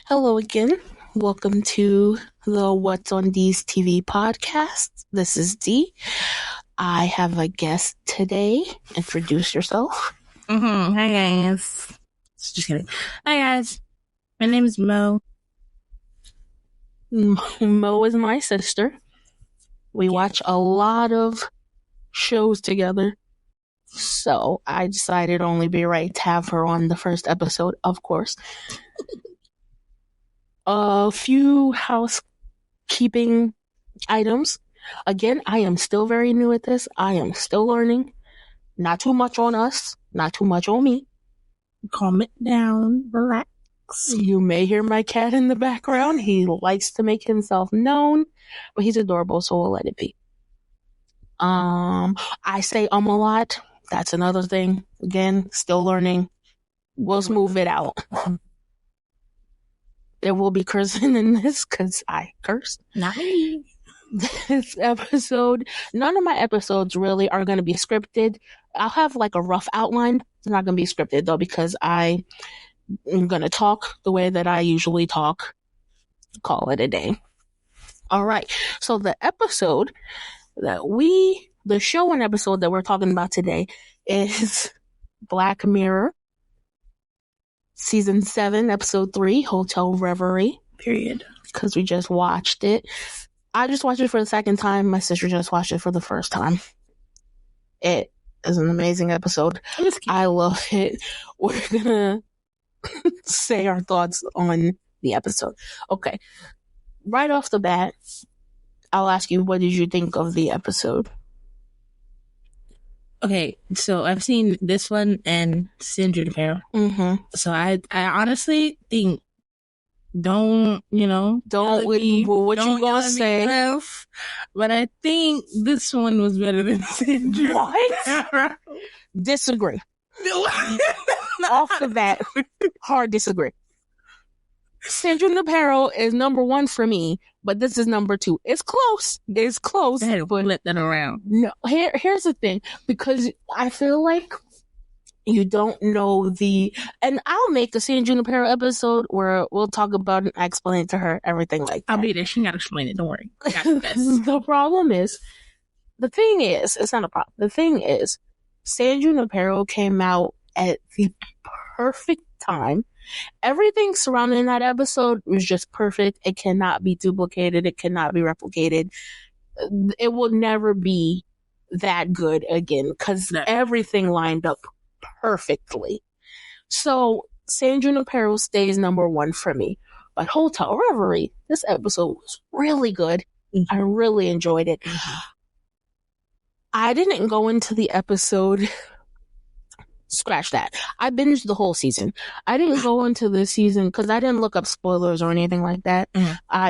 Hello again. Welcome to the What's on D's TV podcast. This is Dee. I have a guest today. Introduce yourself. Hi guys. Just kidding. Hi guys. My name is Mo. Mo is my sister. We watch a lot of shows together. So I decided only be right to have her on the first episode, of course. A few housekeeping items. Again, I am still very new at this. I am still learning. Not too much on us. Not too much on me. Calm it down. Relax. You may hear my cat in the background. He likes to make himself known, but he's adorable, so we'll let it be. I say a lot. That's another thing. Again, still learning. We'll smooth it out. There will be cursing in this because I cursed. Not me. This episode, none of my episodes really are going to be scripted. I'll have like a rough outline. It's not going to be scripted though because I'm going to talk the way that I usually talk. Call it a day. All right. So the show and episode that we're talking about today is Black Mirror. Season 7, episode 3, Hotel Reverie. Period. Because we just watched it. I just watched it for the second time. My sister just watched it for the first time. It is an amazing episode. I love it. We're gonna say our thoughts on the episode. Okay. Right off the bat, I'll ask you, what did you think of the episode? Okay, so I've seen this one and San Junipero. So I honestly think what you gonna say? But I think this one was better than San Junipero. What? Disagree. Off the bat, hard disagree. San Junipero is number 1 for me, but this is number 2. It's close. It's close. I had to flip that around. No, here's the thing, because I feel like you don't know and I'll make a San Junipero episode where we'll talk about it, I explain it to her, everything like that. I'll be there. She gotta explain it. Don't worry. The thing is, San Junipero came out at the perfect time. Everything surrounding that episode was just perfect. It cannot be duplicated. It cannot be replicated. It will never be that good again because everything lined up perfectly. So San Junipero stays number 1 for me. But Hotel Reverie, this episode was really good. I really enjoyed it. I didn't go into the episode. Scratch that. I binged the whole season. I didn't go into the season because I didn't look up spoilers or anything like that.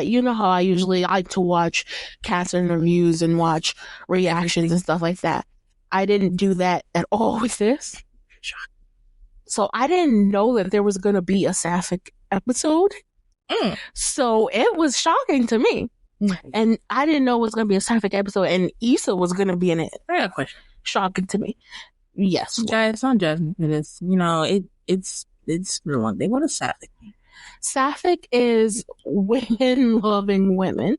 You know how I usually like to watch cast and reviews and watch reactions and stuff like that. I didn't do that at all with this. So I didn't know that there was going to be a sapphic episode. So it was shocking to me. And I didn't know it was going to be a sapphic episode and Issa was going to be in it. I got a question. Shocking to me. Yes. Guys, don't judge me for this. It's the one thing. What is sapphic? Sapphic is women loving women.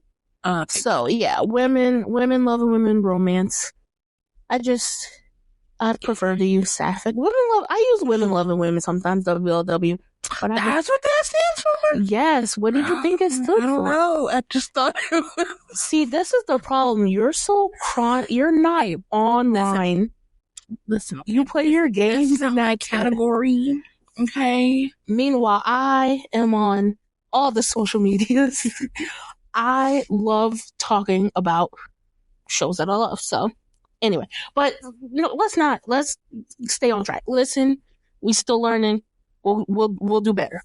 So yeah, women loving women romance. I'd prefer to use sapphic. I use women loving women sometimes, WLW. That's what that stands for? Yes. What did you think it stood for? I don't know. I just thought it was... See, this is the problem. You're so you're not online. Listen, you play your games in that category, okay? Meanwhile, I am on all the social medias. I love talking about shows that I love. So, anyway, but let's stay on track. Listen, we still learning. We'll do better.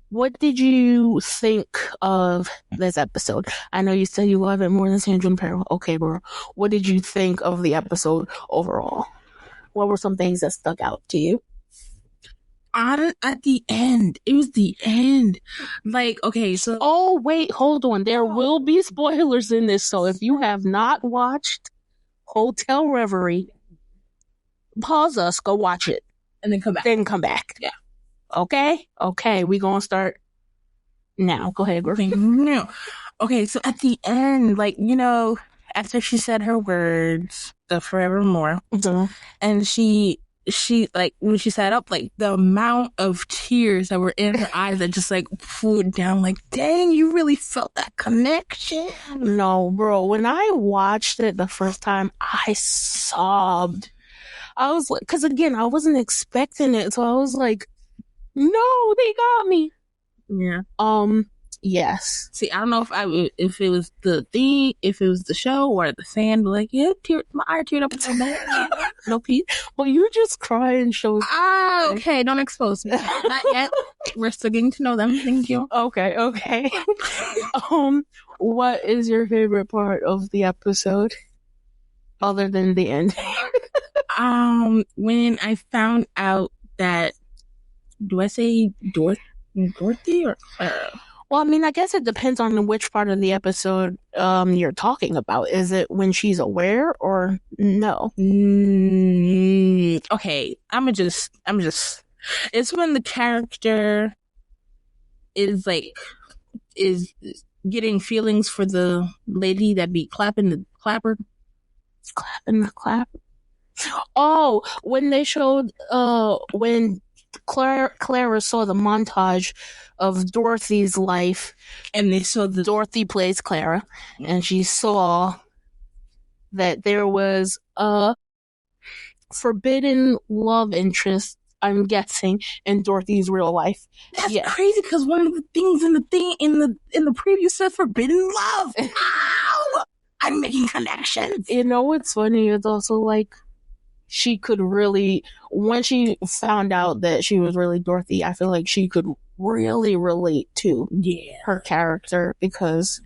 What did you think of this episode? I know you said you love it more than San Junipero. Okay, bro. What did you think of the episode overall? What were some things that stuck out to you? At the end. It was the end. Like, okay, so... Oh, wait, hold on. There will be spoilers in this, so if you have not watched Hotel Reverie, pause us, go watch it. And then come back. Yeah. Okay, we gonna start now. Go ahead, Griffin. No. Okay, so at the end, like, after she said her words, the forevermore, and she like, when she sat up, like, the amount of tears that were in her eyes that just like poured down, like, dang, you really felt that connection. No, bro, when I watched it the first time, I sobbed. I was like, because again, I wasn't expecting it, so I was like, no, they got me. Yeah. Yes. See, I don't know if it was the thing, if it was the show or the fan, but like, yeah, my eye teared up so bad. No peace. Well, you just cry and show. Okay, don't expose me. Not yet. We're still getting to know them. Thank you. Okay. What is your favorite part of the episode, other than the end? When I found out that, do I say Dorothy or Clara? Well, I mean, I guess it depends on which part of the episode you're talking about. Is it when she's aware or no? Okay, I'm just. It's when the character is getting feelings for the lady that be clapping the clapper. Clapping the clap. Oh, when they showed when Clara saw the montage of Dorothy's life, and they saw Dorothy plays Clara, and she saw that there was a forbidden love interest, I'm guessing, in Dorothy's real life. That's crazy, because one of the things in the preview said forbidden love. Ow! I'm making connections. You know what's funny? It's also like, she could really, when she found out that she was really Dorothy, I feel like she could really relate to her character, because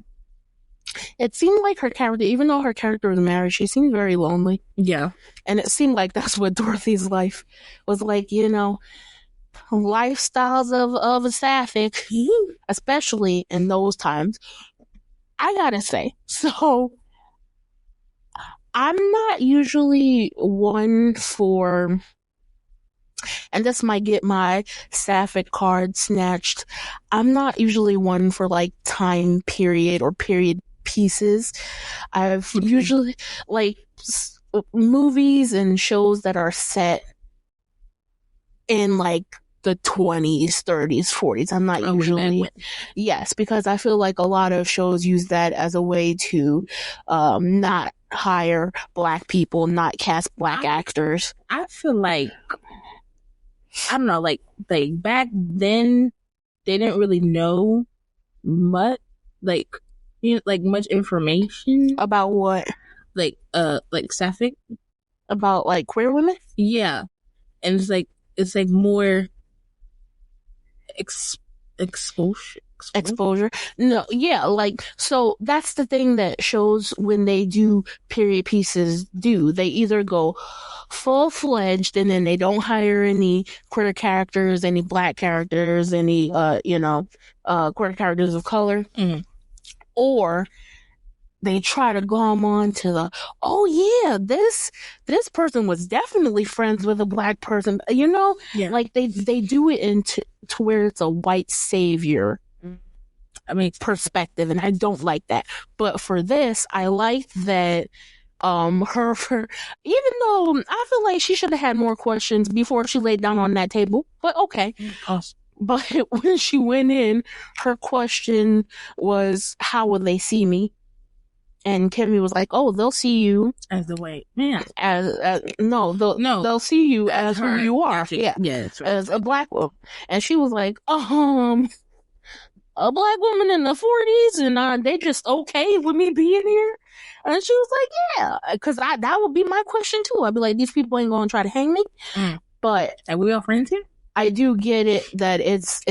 it seemed like her character, even though her character was married, she seemed very lonely. Yeah. And it seemed like that's what Dorothy's life was like, lifestyles of a sapphic, especially in those times. I gotta say, so I'm not usually one for, and this might get my sapphic card snatched, I'm not usually one for like time period or period pieces. I've usually like movies and shows that are set in like the 20s, 30s, 40s. I'm not usually, yes, because I feel like a lot of shows use that as a way to not hire black people, not cast black actors. I feel like, I don't know, like back then they didn't really know much, like much information about what, like sapphic, about like queer women. Yeah, and it's like more exposure. No, yeah, like, so that's the thing that shows, when they do period pieces, they either go full-fledged and then they don't hire any queer characters, any black characters, any queer characters of color, or they try to glom on to the, oh yeah, this person was definitely friends with a black person, like they do it into to where it's a white savior perspective, and I don't like that. But for this, I like that her even though I feel like she should have had more questions before she laid down on that table, but okay. Awesome. But when she went in, her question was, how will they see me? And Kimmy was like, "Oh, they'll see you as the white man. They'll see you as who you are. Yeah, right. As a black woman." And she was like, a black woman in the 40s, and they just okay with me being here." And she was like, "Yeah," because that would be my question too. I'd be like, "These people ain't gonna try to hang me." But are we all friends here? I do get it that it's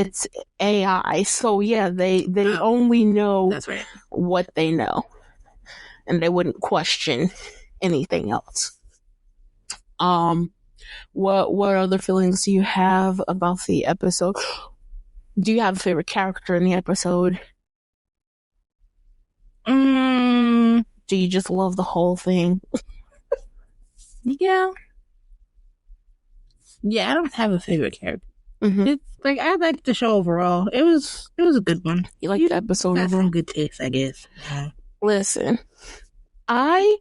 AI, so yeah, they only know that's right. what they know. And they wouldn't question anything else. What other feelings do you have about the episode? Do you have a favorite character in the episode? Do you just love the whole thing? Yeah, I don't have a favorite character. It's like, I liked the show overall. It was a good one. You like the episode overall? Some good taste, I guess. Listen, I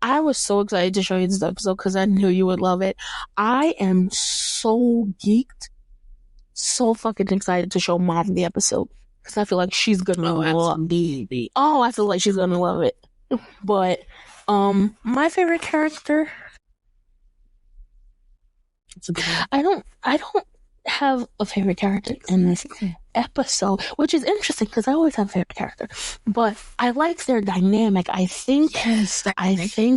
was so excited to show you this episode because I knew you would love it. I am so geeked, so fucking excited to show Mom the episode because I feel like she's gonna love it. Oh, I feel like she's gonna love it. But my favorite character, I don't have a favorite character in this episode, which is interesting because I always have a favorite character, but I like their dynamic. I think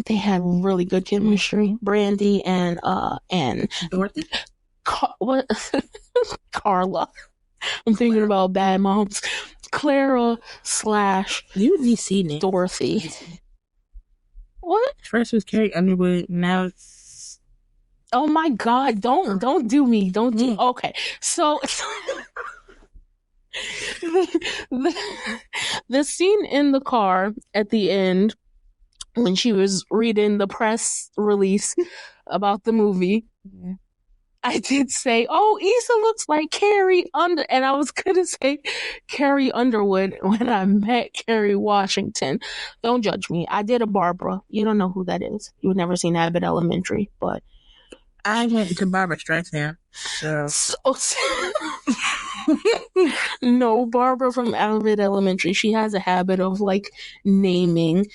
they had really good chemistry. Brandy and Dorothy, Carla. I'm thinking about Bad Moms. Clara / UDC name. Dorothy. What? First was Carrie Underwood. Now it's... Oh my God! Don't do me. Don't do. Okay, so the scene in the car at the end when she was reading the press release about the movie. I did say, "Oh, Issa looks like Carrie and I was gonna say Carrie Underwood when I met Kerry Washington. Don't judge me. I did a Barbara. You don't know who that is. You've never seen Abbott Elementary, but I went to Barbara Streisand. So. No, Barbara from Abbott Elementary. She has a habit of like naming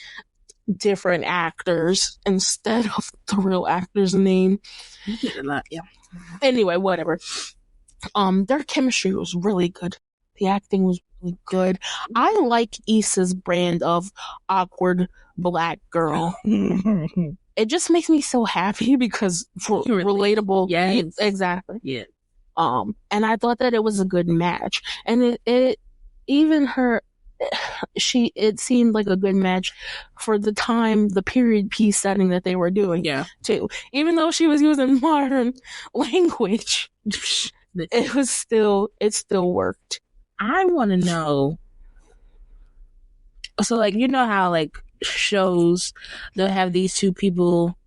different actors instead of the real actor's name. You did a lot, yeah. Anyway, whatever. Their chemistry was really good. The acting was really good. I like Issa's brand of awkward black girl. It just makes me so happy because for relatable. Yeah, exactly. Yeah. And I thought that it was a good match, and it even her. It seemed like a good match for the time, the period piece setting that they were doing. Yeah. Too. Even though she was using modern language, it still worked. I want to know. So, like, you know how, like, shows, they'll have these two people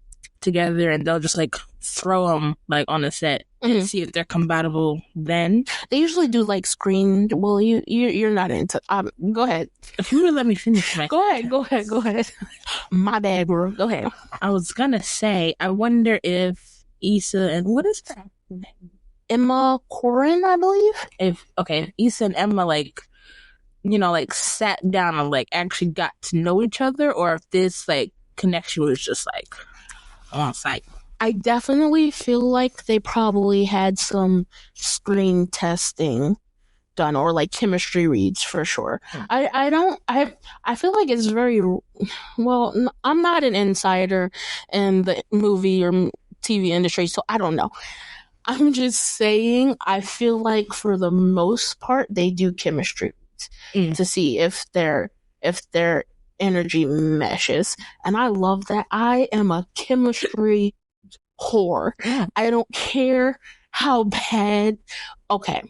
together and they'll just, like, throw them, like, on the set and see if they're compatible then? They usually do, like, screen... Well, you're not into... go ahead. If you would let me finish my... Go ahead. My bad, bro. Go ahead. I was gonna say, I wonder if Issa and... What is that? Emma Corrin, I believe? If Issa and Emma, like... you know, like, sat down and, like, actually got to know each other, or if this, like, connection was just, like, on site. I definitely feel like they probably had some screen testing done, or, like, chemistry reads, for sure. I feel like it's very... Well, I'm not an insider in the movie or TV industry, so I don't know. I'm just saying, I feel like, for the most part, they do chemistry to see if their energy meshes, and I love that. I am a chemistry whore. I don't care how bad. Okay,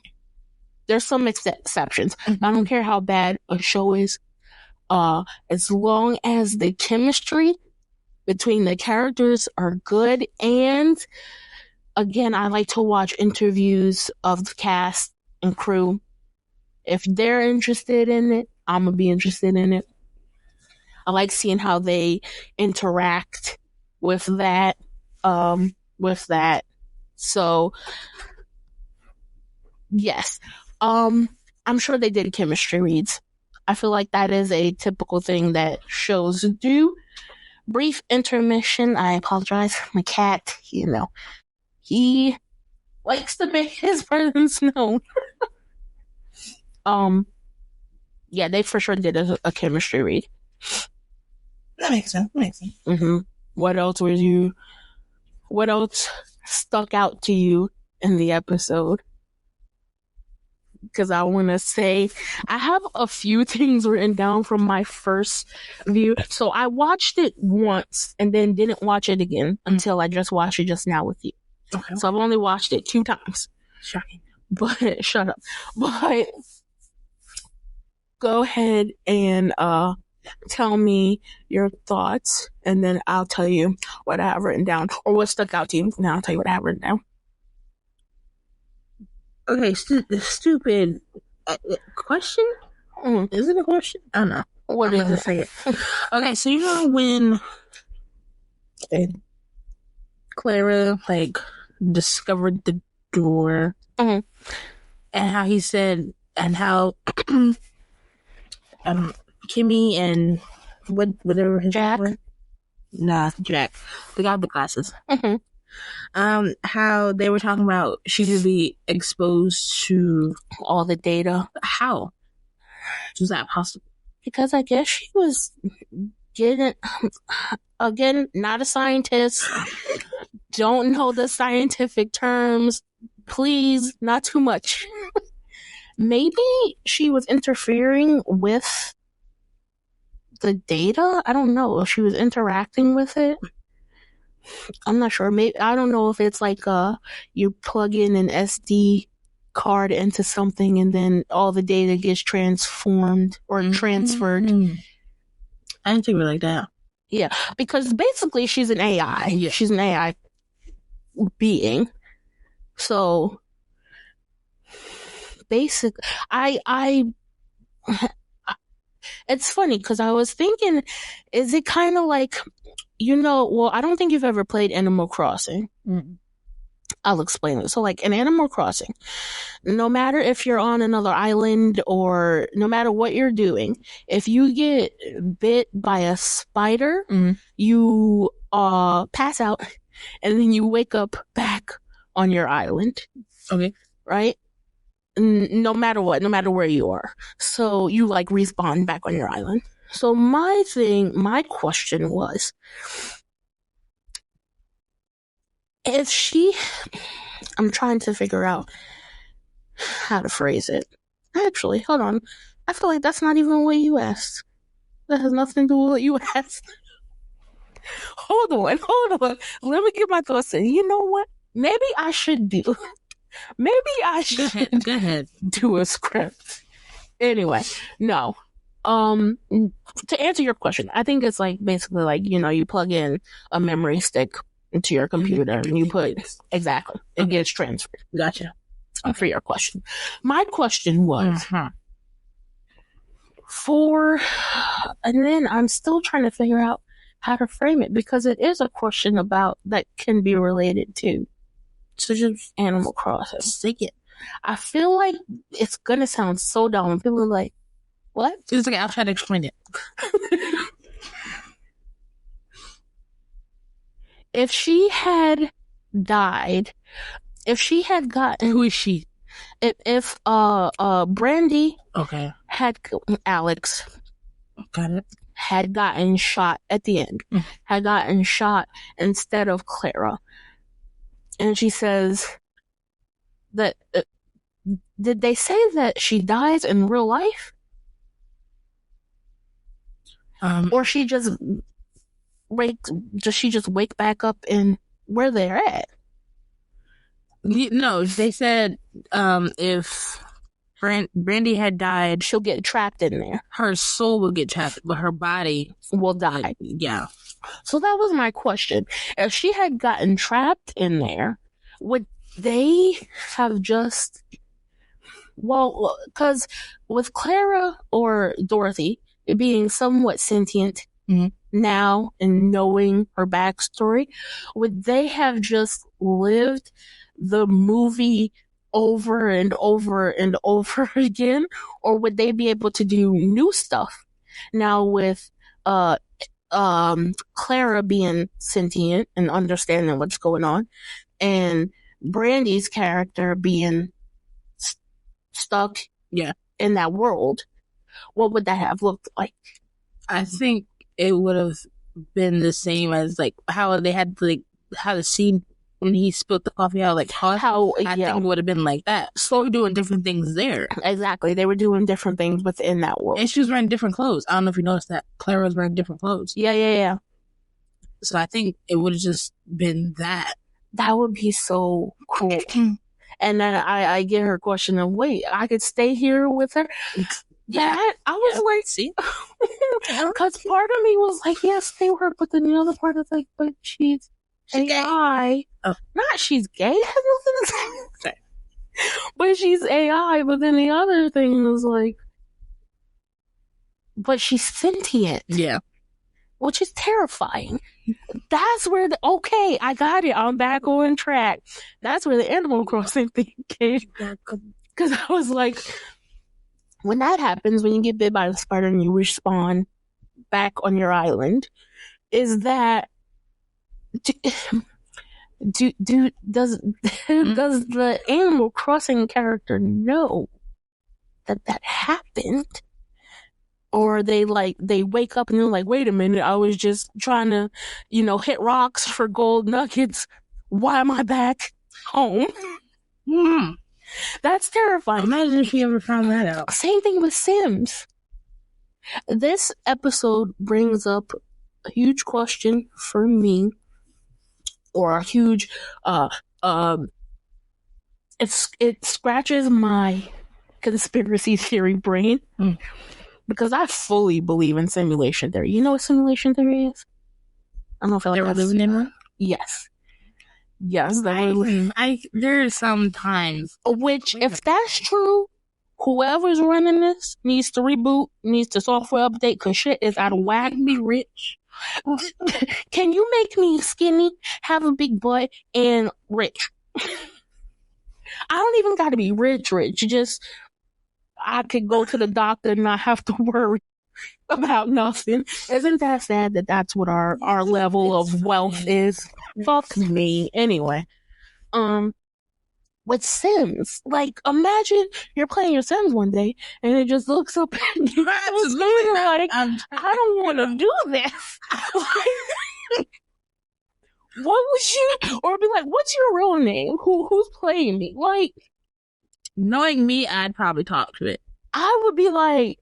there's some exceptions. I don't care how bad a show is, as long as the chemistry between the characters are good. And again, I like to watch interviews of the cast and crew. If they're interested in it, I'm gonna be interested in it. I like seeing how they interact with that. So, yes. I'm sure they did chemistry reads. I feel like that is a typical thing that shows do. Brief intermission. I apologize. My cat, he likes to make his presence known. Yeah, they for sure did a chemistry read. That makes sense. Mm-hmm. What else stuck out to you in the episode? Because I want to say, I have a few things written down from my first view. So I watched it once and then didn't watch it again until I just watched it just now with you. Okay. So I've only watched it 2 times. Shocking. But shut up. But go ahead and tell me your thoughts, and then I'll tell you what I have written down, or what stuck out to you, and I'll tell you what I have written down. Okay, stupid question? Is it a question? I don't know. What is it? Say it. Okay, so you know when Clara discovered the door, and how he said, and how Kimmy and whatever his Jack. name was? Nah, Jack, the guy with the glasses. How they were talking about she could be exposed to all the data. How was that possible? Because I guess she was getting, again, not a scientist, don't know the scientific terms, please, not too much. Maybe she was interfering with the data. I don't know if she was interacting with it. I'm not sure. Maybe, I don't know if it's like you plug in an SD card into something and then all the data gets transformed or transferred. I didn't think of it like that. Yeah, because basically she's an AI. Yeah. She's an AI being. So basically, it's funny because I was thinking, is it kind of like, well, I don't think you've ever played Animal Crossing. I'll explain it. So like in Animal Crossing, no matter if you're on another island or no matter what you're doing, if you get bit by a spider, you pass out and then you wake up back on your island. Okay. Right? No matter what, no matter where you are. So you respawn back on your island. So my question was, I'm trying to figure out how to phrase it. Actually, hold on. I feel like that's not even what you asked. That has nothing to do with what you asked. Hold on. Let me get my thoughts in. You know what? Maybe I should do Go ahead. Do a script. Anyway, no. To answer your question, I think it's basically you plug in a memory stick into your computer and you put exactly it gets transferred. Gotcha. For your question, my question was and then I'm still trying to figure out how to frame it because it is a question about that can be related to just Animal Crossing. Stick it. I feel like it's gonna sound so dumb. People are like, "What?" It's like I'll try to explain it. If she had died, if she had gotten, who is she? If Brandy, okay, had Alex, got it, had gotten shot at the end, had gotten shot instead of Clara, and she says that. Did they say that she dies in real life? Or she just wake back up in where they're at? No, they said if Brandy had died, she'll get trapped in there. Her soul will get trapped, but her body will die. Yeah. So that was my question. If she had gotten trapped in there, would they have just... Well, because with Clara or Dorothy being somewhat sentient now and knowing her backstory, would they have just lived the movie over and over and over again? Or would they be able to do new stuff? Now with Clara being sentient and understanding what's going on, and Brandy's character being stuck in that world, what would that have looked like? I think it would have been the same as how they had how the scene when he spilled the coffee out I think it would have been like that. So we're doing different things there. Exactly. They were doing different things within that world. And she was wearing different clothes. I don't know if you noticed that. Clara was wearing different clothes. Yeah. So I think it would have just been that. That would be so cool. And then I get her question of, wait, I could stay here with her? Yeah. I was see? Because part of me was like, yeah, stay with her. But then the other part is like, but she's AI. Oh. Not she's gay. But she's AI. But then the other thing was like, but she's sentient. Yeah. Which is terrifying. That's where okay, I got it. I'm back on track. That's where the Animal Crossing thing came. Because I was like, when that happens, when you get bit by the spider and you respawn back on your island, is that does the Animal Crossing character know that happened? Or they wake up and they're like, wait a minute, I was just trying to, hit rocks for gold nuggets. Why am I back home? That's terrifying. Imagine if you ever found that out. Same thing with Sims. This episode brings up a huge question for me, or a huge, it scratches my conspiracy theory brain. Because I fully believe in simulation theory. You know what simulation theory is? I don't know if I we're living in one. Yes. There's some times. Which, if that's true, whoever's running this needs to reboot, needs to software update, because shit is out of whack. Be rich. Can you make me skinny, have a big butt, and rich? I don't even gotta be rich. Just I could go to the doctor and not have to worry about nothing. Isn't that sad that that's what our level of wealth is? Fuck me. Anyway, with Sims, like, imagine you're playing your Sims one day and it just looks up and you're like, I don't want to do this. What was you? Or be like, what's your real name? Who's playing me? Like, knowing me, I'd probably talk to it. I would be like,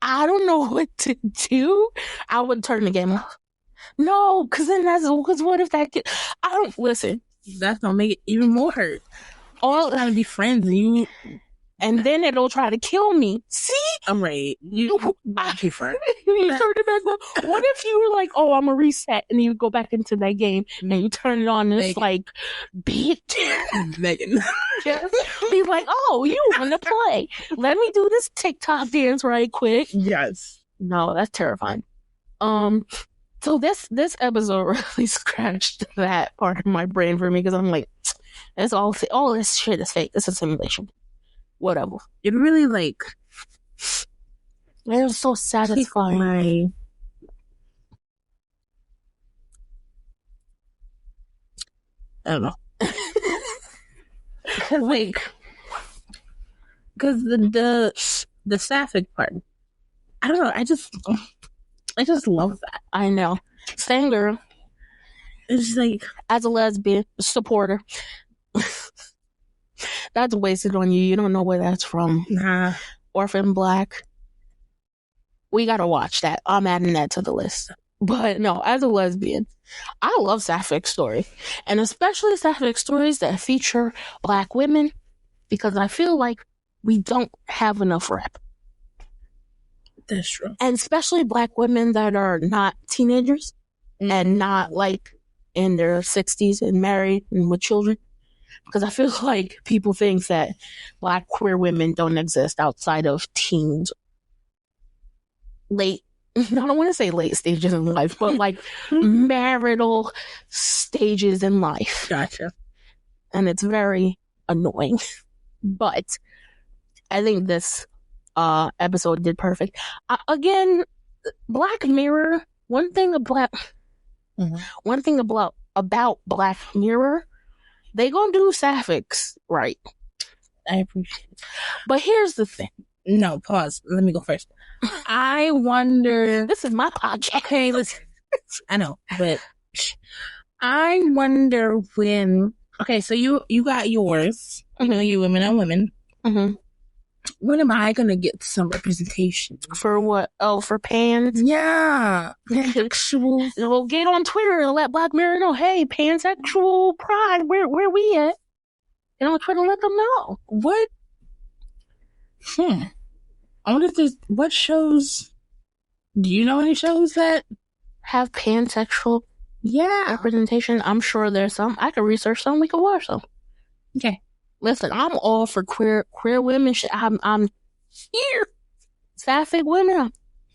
I don't know what to do. I would turn the game off. No, because what if that kid? I don't listen. That's gonna make it even more hurt. All trying to be friends and then it'll try to kill me. See, I'm ready. You turn it back on. What if you were like, oh, I'm gonna reset, and you go back into that game and you turn it on and it's like, beat Megan. Just be like, oh, you want to play? Let me do this TikTok dance right quick. Yes. No, that's terrifying. So this episode really scratched that part of my brain for me, because I'm like, it's all this shit is fake. This is simulation. Whatever. It really it was so satisfying. I don't know. Because the sapphic part, I don't know. I just love that. I know. Same girl. It's like, as a lesbian supporter, that's wasted on you. You don't know where that's from. Nah. Orphan Black. We gotta watch that. I'm adding that to the list. But no, as a lesbian, I love sapphic story, and especially sapphic stories that feature Black women, because I feel like we don't have enough rep. That's true. And especially Black women that are not teenagers and not like in their 60s and married and with children. Because I feel like people think that Black queer women don't exist outside of teens. I don't want to say late stages in life, but like marital stages in life. Gotcha. And it's very annoying. But I think this episode did perfect. Again, Black Mirror, one thing about Black Mirror, they gonna do sapphics right. I appreciate it. But here's the thing. No, pause. Let me go first. I wonder. This is my podcast. Okay, listen. I know, but I wonder when. Okay, so you got yours. Mm-hmm. You women on women. Mm-hmm. When am I gonna get some representation? For what? Oh, for pans? Yeah. Pansexual. Well, get on Twitter and let Black Mirror know, hey, pansexual pride, where we at? And I'm trying to let them know. What? I wonder if there's, what shows, do you know any shows that have pansexual representation? I'm sure there's some. I could research some. We could watch some. Okay. Listen, I'm all for queer women. I'm here. Sapphic women, I'm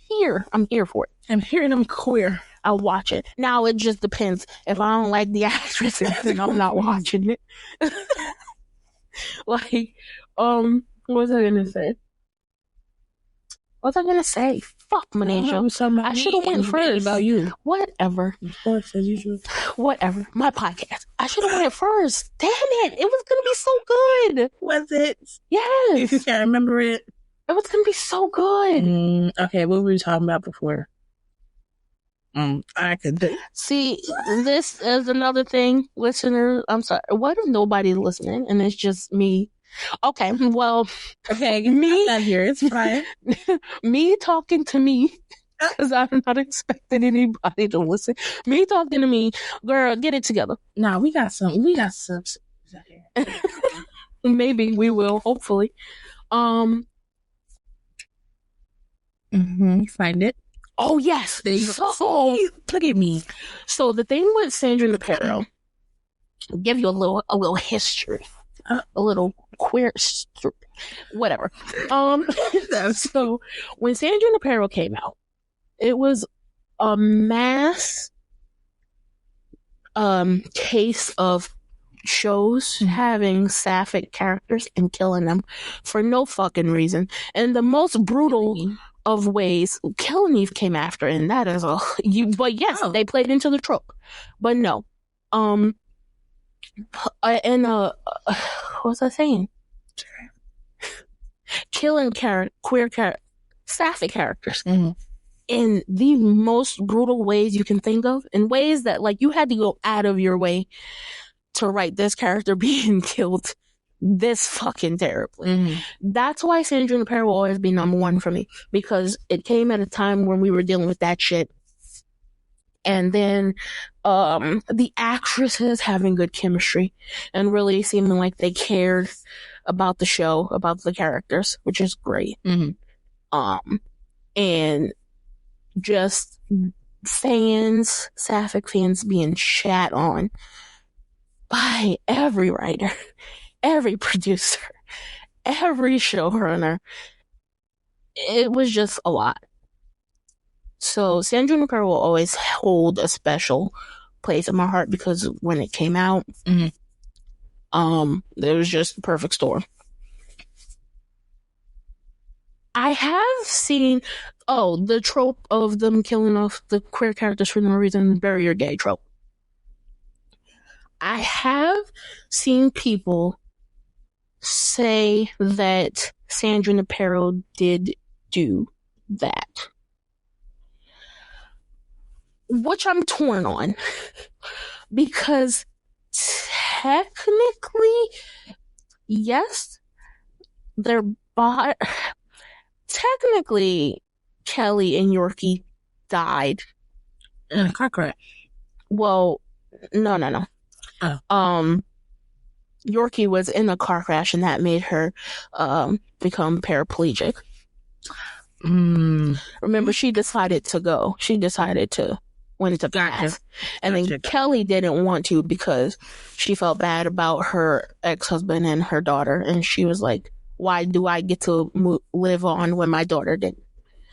here. I'm here for it. I'm hearing them queer. I'll watch it. Now it just depends. If I don't like the actresses, then I'm not watching it. Like, what was I gonna say? What was I gonna say? Fuck, Manisha. I should have went first. About you. Whatever. Of course, as usual. Whatever. My podcast. I should have went first. Damn it. It was gonna be so good. Was it? Yes. If you can't remember it. It was gonna be so good. Okay, what were we talking about before? I could see. This is another thing, listener. I'm sorry. What if nobody's listening and it's just me? Okay, well, me not here. It's fine. Me talking to me because I'm not expecting anybody to listen. Me talking to me, girl. Get it together. Nah, we got some. Maybe we will. Hopefully. Find it. Oh yes. So look at me. So the thing with Sandra Napero, I'll give you a little history, a little queer story, whatever. So when Sandra Napero came out, it was a mass case of shows having sapphic characters and killing them for no fucking reason, and the most brutal of ways. Killing Eve came after, and that is but yes, they played into the trope, but no. What was I saying? Killing queer sapphic characters in the most brutal ways you can think of, in ways that like you had to go out of your way to write this character being killed this fucking terribly. That's why Sandra Napero will always be number one for me, because it came at a time when we were dealing with that shit. And then the actresses having good chemistry and really seeming like they cared about the show, about the characters, which is great. And just sapphic fans being shat on by every writer, every producer, every showrunner. It was just a lot. So Sandra Napero will always hold a special place in my heart, because when it came out, it was just the perfect storm. I have seen, the trope of them killing off the queer characters for no reason, bury your gay trope. I have seen people say that Sandra Napero did do that, which I'm torn on, because technically, yes, technically, Kelly and Yorkie died in a car crash. Well, no. Oh. Yorkie was in a car crash, and that made her become paraplegic. Remember, she decided to go. She decided to went to pass. And then Kelly didn't want to, because she felt bad about her ex-husband and her daughter, and she was like, why do I get to live on when my daughter didn't?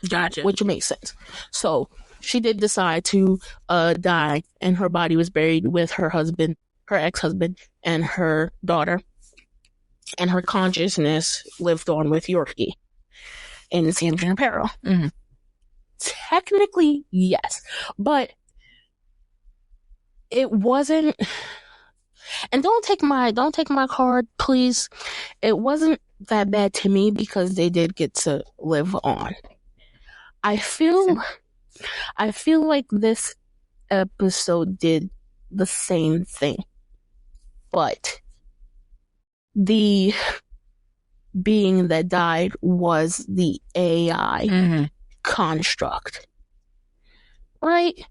Gotcha. Which makes sense. So she did decide to die, and her body was buried with her husband, her ex-husband, and her daughter, and her consciousness lived on with Yorkie in Sandra Napero. Technically, yes, but it wasn't. And don't take my card, please. It wasn't that bad to me, because they did get to live on. I feel like this episode did the same thing, but the being that died was the AI construct, right?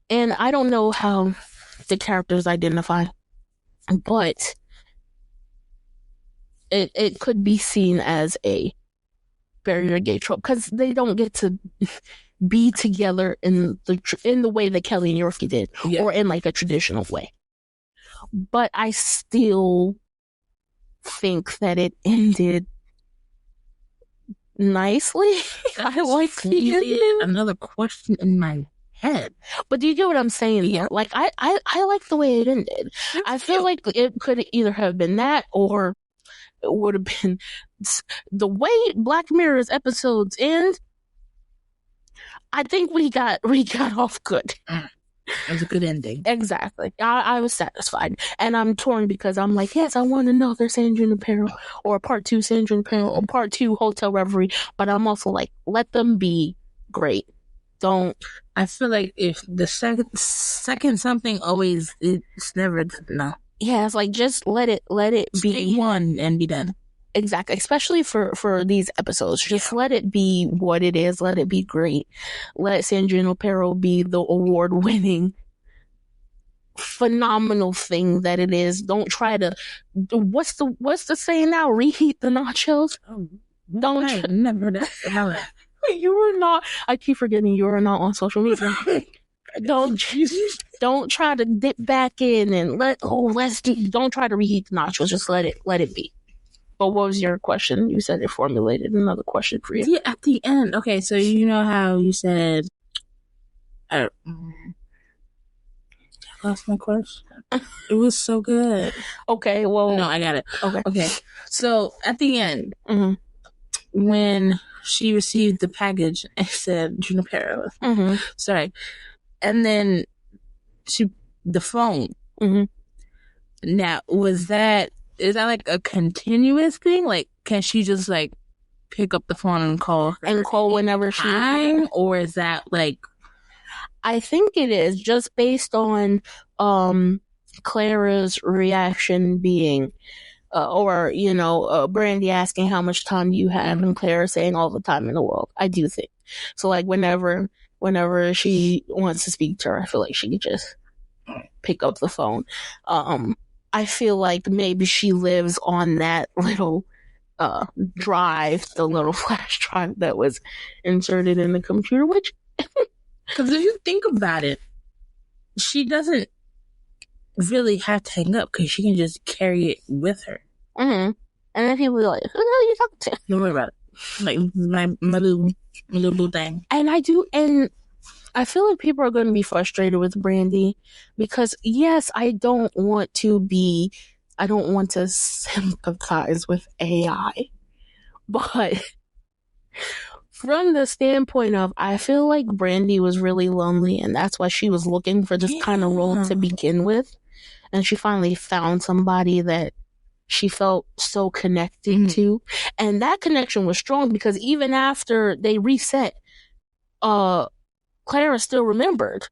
And I don't know how the characters identify, but it could be seen as a barrier gay trope, because they don't get to be together in the way that Kelly and Yorkie did, or in like a traditional way. But I still think that it ended nicely. I like the ending. Another question in my head. But do you get what I'm saying? Yeah. Like, I like the way it ended. I feel like it could either have been that, or it would have been the way Black Mirror's episodes end. I think we got off good. It was a good ending. Exactly. I was satisfied. And I'm torn because I'm like, yes, I want another San Junipero, or part 2 San Junipero, or part 2 Hotel Reverie. But I'm also like, let them be great. Don't. I feel like if the second something always, it's never, no. Yeah, it's like, just let it be. Take one and be done. Exactly. Especially for these episodes. Just let it be what it is. Let it be great. Let San Junipero be the award-winning, phenomenal thing that it is. Don't try to, what's the saying now? Reheat the nachos? Oh, don't never that. You were not, I keep forgetting you are not on social media. Don't try to dip back in and don't try to reheat the nachos. Just let it be. But what was your question? You said it formulated another question for you. Yeah, at the end. Okay, so you know how you said, I lost my question. It was so good. Okay, well. No, I got it. Okay. So at the end, when she received the package, it said Junipero. Sorry. And then the phone. Now, is that like a continuous thing? Like, can she just like pick up the phone and call her? And call whenever she... Or is that like... I think it is, just based on Clara's reaction being... Brandy asking how much time do you have, and Clara saying all the time in the world. I do think. So, like, whenever she wants to speak to her, I feel like she could just pick up the phone. I feel like maybe she lives on that little drive, the little flash drive that was inserted in the computer, which... Because if you think about it, she doesn't really have to hang up, because she can just carry it with her. And then people be like, who the hell are you talking to? Don't worry about it. Like, my little thing. And I feel like people are going to be frustrated with Brandy, because yes, I don't want to sympathize with AI, but from the standpoint of, I feel like Brandy was really lonely, and that's why she was looking for this kind of role to begin with, and she finally found somebody that she felt so connected to, and that connection was strong, because even after they reset, Clara still remembered.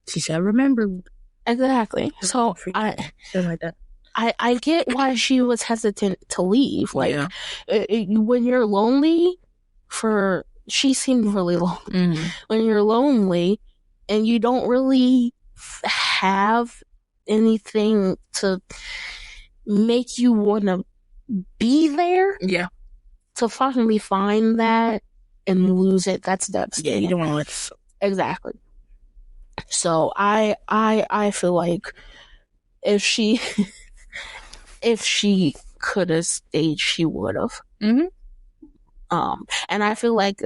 She said remembered. Exactly. So I get why she was hesitant to leave. Like, when you're lonely, she seemed really lonely. When you're lonely and you don't really have anything to make you want to be there. Yeah. To finally find that and lose it, that's devastating. Yeah, you don't want to let it. Exactly. So I feel like if she could have stayed, she would have. And I feel like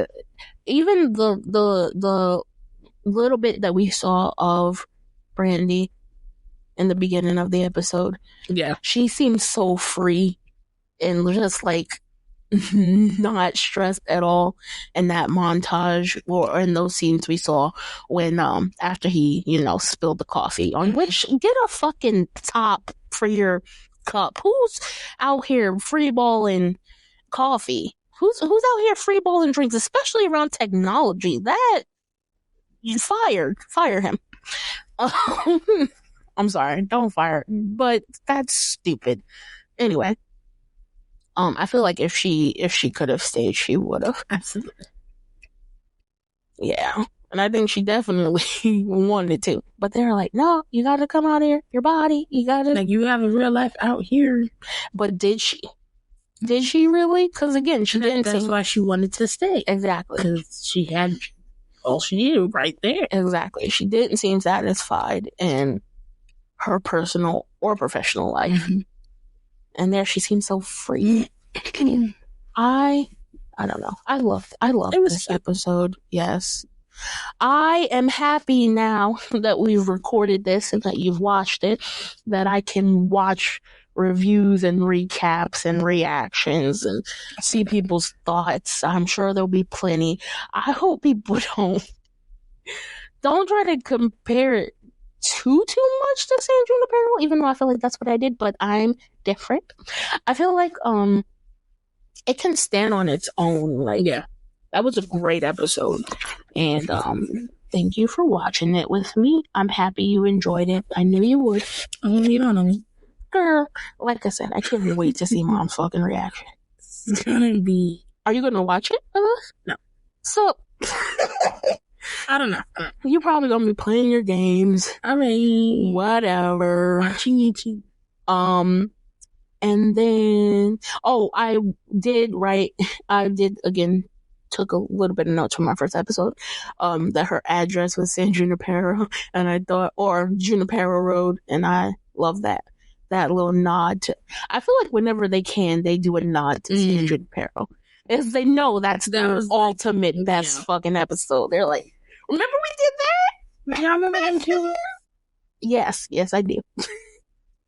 even the little bit that we saw of Brandy in the beginning of the episode, she seemed so free and just like not stressed at all in that montage or in those scenes we saw when after he spilled the coffee on, which, get a fucking top for your cup. Who's out here freeballing coffee? Who's out here freeballing drinks, especially around technology? That you fire him. I'm sorry, don't fire, but that's stupid. Anyway, I feel like if she could have stayed, she would have. Absolutely. Yeah. And I think she definitely wanted to. But they're like, no, you gotta come out here. Your body. You gotta. Like, you have a real life out here. But did she? Did she really? Because again, she didn't. That's why she wanted to stay. Exactly. Because she had all she needed right there. Exactly. She didn't seem satisfied in her personal or professional life. And there she seems so free. I don't know. I love this episode. Yes. I am happy now that we've recorded this and that you've watched it, that I can watch reviews and recaps and reactions and see people's thoughts. I'm sure there'll be plenty. I hope people don't try to compare it too much to San Junipero, even though I feel like that's what I did, but I'm different. I feel like it can stand on its own. Like, yeah, that was a great episode, and thank you for watching it with me. I'm happy you enjoyed it. I knew you would. You don't know me, girl. Like I said, I can't wait to see Mom's fucking reaction. It's gonna be. Are you gonna watch it? No. So. I don't know. You're probably gonna be playing your games. All right. Whatever. Watching YouTube. And then, I did again, took a little bit of notes from my first episode, that her address was San Junipero, and I thought, or Junipero Road, and I love that little nod to, I feel like whenever they can, they do a nod to San Junipero. As they know that was ultimate best fucking episode. They're like, remember we did that? Y'all remember them too? Yes, I do.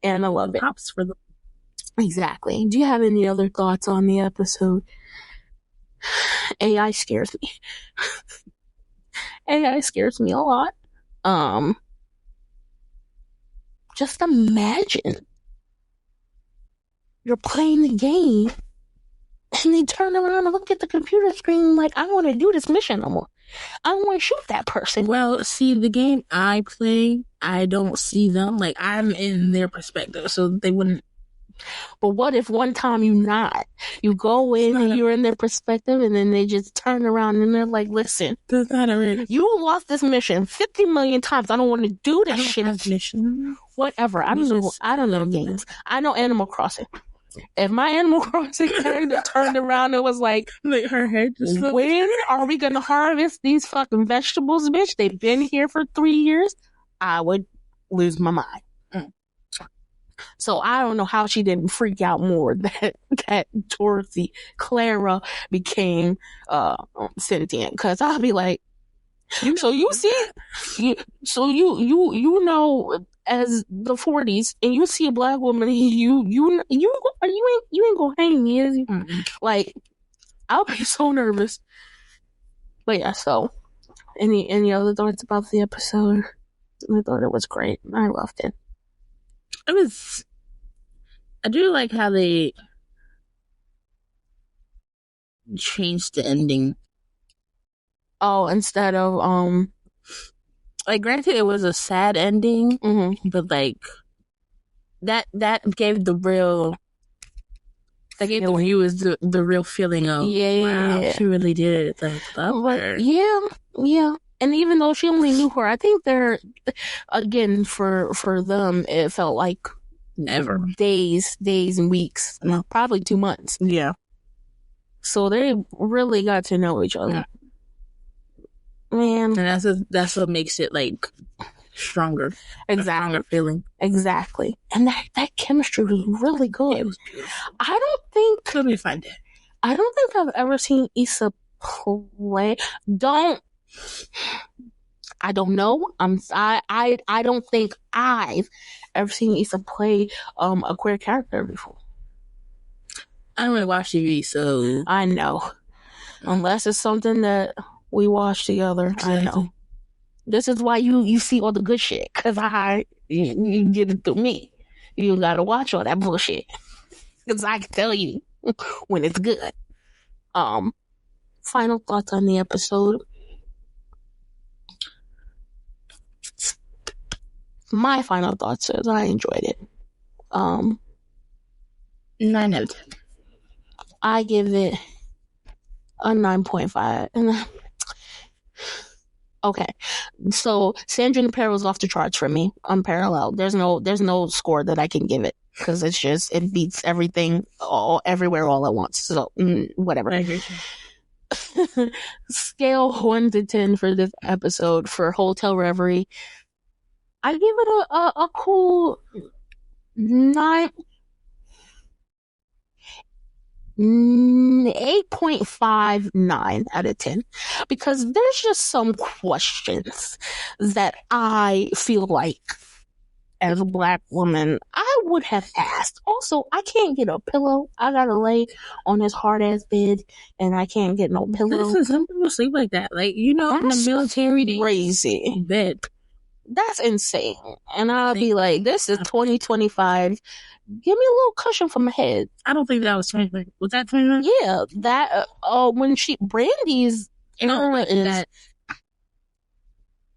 And I love it. Props for them. Exactly. Do you have any other thoughts on the episode? AI scares me. AI scares me a lot. Just imagine you're playing the game and they turn around and look at the computer screen like, I don't want to do this mission no more. I don't want to shoot that person. Well, see, the game I play, I don't see them. Like, I'm in their perspective, so they wouldn't. But what if one time you go in and you're in their perspective, and then they just turn around and they're like, listen, you lost this mission 50 million times. I don't want to do this shit. Mission. Whatever. I don't know games. I know Animal Crossing. If my Animal Crossing character turned around and was like her head just when are we gonna harvest these fucking vegetables, bitch? They've been here for 3 years. I would lose my mind. So I don't know how she didn't freak out more that Dorothy Clara became sentient, because I'll be like, so you see, so you know, as the 40s, and you see a black woman, you ain't gonna hang me, is you? Like, I'll be so nervous. But yeah, so any other thoughts about the episode? I thought it was great. I loved it. I do like how they changed the ending. Oh, instead of like, granted it was a sad ending, but like that gave the real, that gave the viewers the real feeling of, wow, she really did it. Like, her. Yeah. And even though she only knew her, I think they're, again, for them, it felt like never days and weeks, probably 2 months. Yeah. So they really got to know each other. Man. And that's what makes it like stronger. Exactly. A stronger feeling. Exactly. And that chemistry was really good. It was beautiful. Let me find it. I don't think I've ever seen Issa play. I don't know. I don't think I've ever seen Issa play a queer character before. I don't really watch TV, so I know. Unless it's something that we watch together. Exactly. I know. This is why you see all the good shit, because you get it through me. You gotta watch all that bullshit, because I can tell you when it's good. Final thoughts on the episode. My final thoughts is I enjoyed it. 9 out of 10. I give it a 9.5. Okay, so San Junipero's off the charts for me. Unparalleled. There's no score that I can give it, because it beats everything everywhere all at once. So whatever. I agree. Scale 1 to 10 for this episode for Hotel Reverie. I give it a cool 9. 8.59 out of 10, because there's just some questions that I feel like, as a Black woman, I would have asked. Also, I can't get a pillow. I gotta lay on this hard ass bed, and I can't get no pillow. Listen, some people sleep like that. Like, you know, in the military, crazy bed. That's insane. And I'll be like, this is 2025. Give me a little cushion for my head. I don't think that was 2020. Was that 2020? Yeah, that when Brandy's era is that,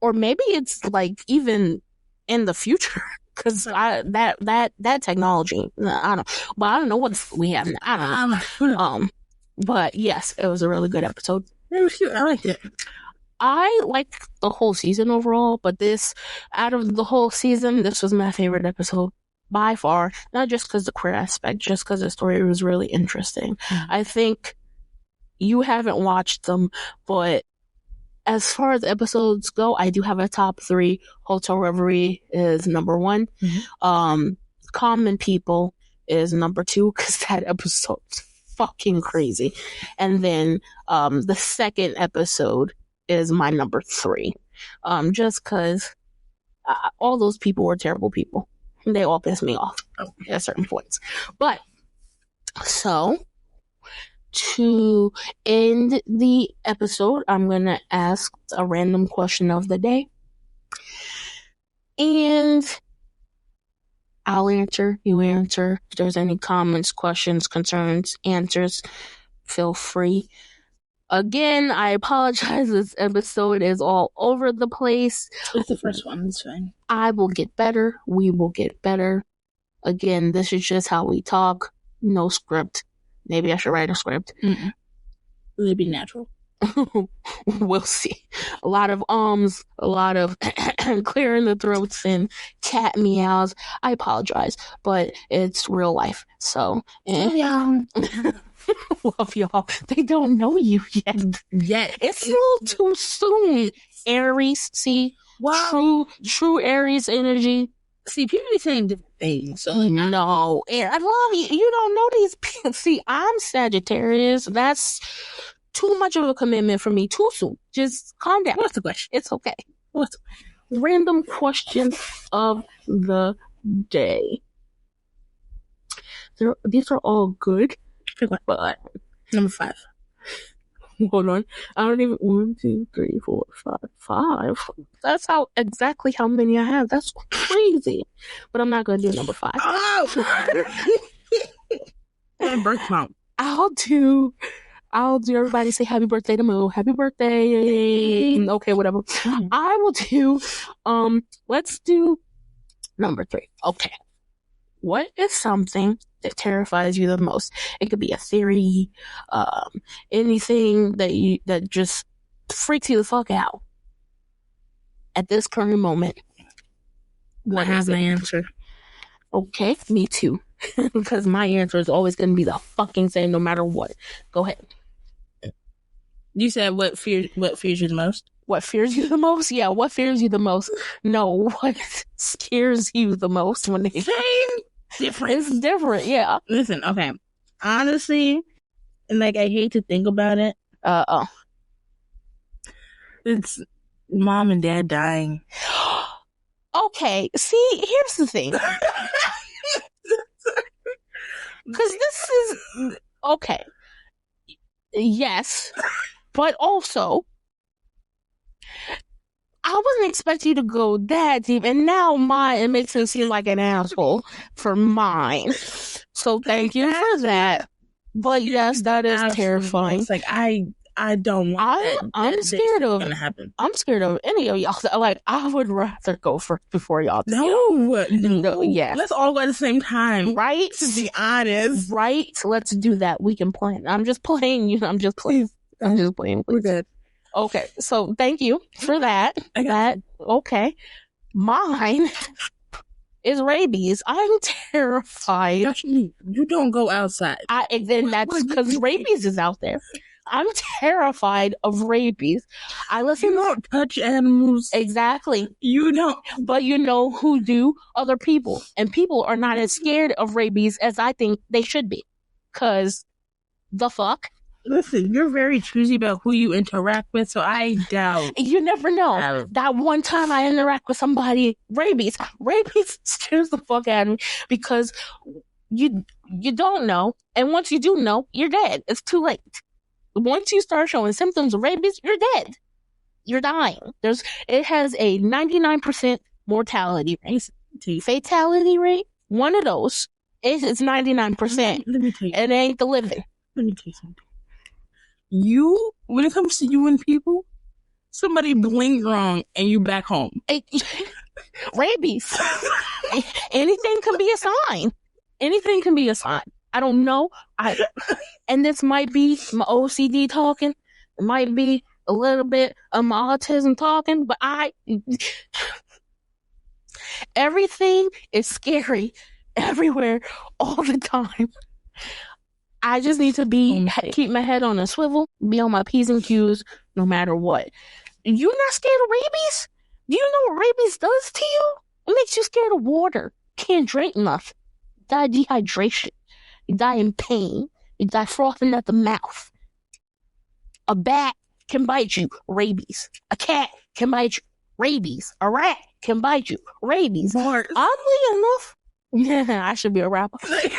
or maybe it's like even in the future, because that technology, I don't know what we have now. I don't know. But yes, it was a really good episode. It was cute. I liked it. I like the whole season overall, but out of the whole season, this was my favorite episode by far. Not just because the queer aspect, just because the story was really interesting. Mm-hmm. I think you haven't watched them, but as far as episodes go, I do have a top 3. Hotel Reverie is number 1. Mm-hmm. Common People is number 2, because that episode's fucking crazy. And then the second episode is my number 3. Just because all those people were terrible people. They all piss me off at certain points. But, so, to end the episode, I'm going to ask a random question of the day. And I'll answer, you answer. If there's any comments, questions, concerns, answers, feel free. Again, I apologize. This episode is all over the place. It's the first one. It's fine. I will get better. We will get better. Again, this is just how we talk. No script. Maybe I should write a script. Will it be natural? We'll see. A lot of a lot of clearing the throats and cat meows. I apologize, but it's real life. So, yeah. Love y'all. They don't know you yet. It's a little too soon. Aries, see? Wow. True Aries energy. See, people be saying different things. So no. I love you. You don't know these people. See, I'm Sagittarius. That's too much of a commitment for me too soon. Just calm down. What's the question? It's okay. What's the question? Random question of the day. These are all good. But number 5. Hold on. I don't even 1, 2, 3, 4, 5. That's exactly how many I have. That's crazy. But I'm not gonna do number 5. Oh birth count. I'll do everybody say happy birthday to Moo. Happy birthday. Okay, whatever. I will do let's do number 3. Okay. What is something that terrifies you the most? It could be a theory, anything that just freaks you the fuck out at this current moment. I have my answer. Okay, me too. Because my answer is always going to be the fucking same no matter what. Go ahead. You said what fears you the most? What fears you the most? Yeah, what fears you the most? No, what scares you the most when they different. It's different, yeah. Listen, okay. Honestly, and like I hate to think about it. It's mom and dad dying. Okay, see, here's the thing. Because this is okay. Yes, but also I wasn't expecting you to go that deep, and now it makes it seem like an asshole for mine. So thank you for that. But yes, that is terrifying. It's like I don't want. I'm scared of. Gonna happen. I'm scared of any of y'all. Like I would rather go first before y'all. No, yeah. Let's all go at the same time, right? To be honest, right? Let's do that. We can plan. I'm just playing. I'm just playing. We're good. Okay, so thank you for that. Okay. Mine is rabies. I'm terrified. You don't go outside. Then that's because rabies is out there. I'm terrified of rabies. You don't touch animals. Exactly. You don't. But you know who do? Other people. And people are not as scared of rabies as I think they should be. Because The fuck? Listen, you're very choosy about who you interact with, so I doubt. You never know. That one time I interact with somebody, rabies scares the fuck out of me because you don't know, and once you do know, you're dead. It's too late. Once you start showing symptoms of rabies, you're dead. You're dying. It has a 99% mortality rate. Fatality rate, one of those, it's 99%. Let me tell you. It ain't the living. Let me tell you something. When it comes to you and people, somebody blink wrong and you back home. Rabies. Anything can be a sign. Anything can be a sign. I don't know. And this might be my OCD talking. It might be a little bit of my autism talking, but everything is scary everywhere all the time. I just need to keep my head on a swivel, be on my P's and Q's no matter what. You're not scared of rabies? Do you know what rabies does to you? It makes you scared of water. Can't drink enough. You die of dehydration. You die in pain. You die frothing at the mouth. A bat can bite you. Rabies. A cat can bite you. Rabies. A rat can bite you. Rabies. Oddly enough, I should be a rapper. Oddly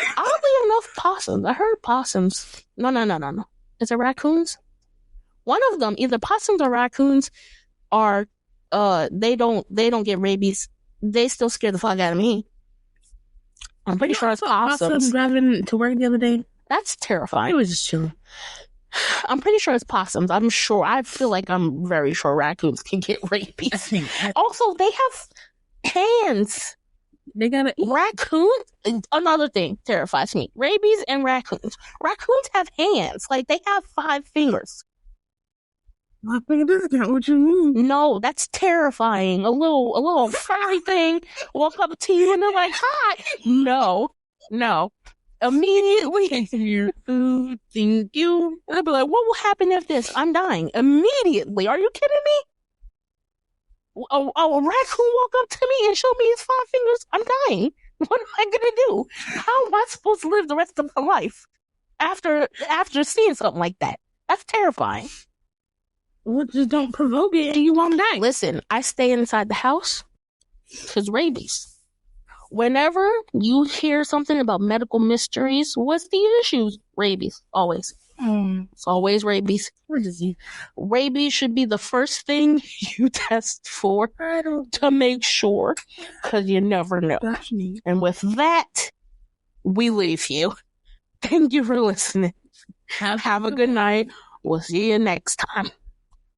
enough, possums. I heard possums. No. Is it raccoons? One of them, either possums or raccoons, are they don't get rabies. They still scare the fuck out of me. I'm pretty sure it's possums. Possum driving to work the other day. That's terrifying. It was just chilling. I'm pretty sure it's possums. I'm sure. I feel like I'm very sure raccoons can get rabies. Also, they have hands. They got raccoons. Another thing terrifies me: rabies and raccoons. Raccoons have hands. Like they have 5 fingers. I think this is not what you mean. No, that's terrifying. A little furry thing walk up to you and they're like, "Hi." No. Immediately, your food. Thank you. And I'd be like, "What will happen if this? I'm dying immediately." Are you kidding me? A raccoon walk up to me and show me his 5 fingers. I'm dying. What am I gonna do? How am I supposed to live the rest of my life after seeing something like that? That's terrifying. Well, just don't provoke it and you won't die. Listen, I stay inside the house because rabies. Whenever you hear something about medical mysteries, what's the issues? Rabies. Always. It's always rabies. What disease? Rabies should be the first thing you test for to make sure, because you never know. And with that, we leave you. Thank you for listening. Have a good night. We'll see you next time.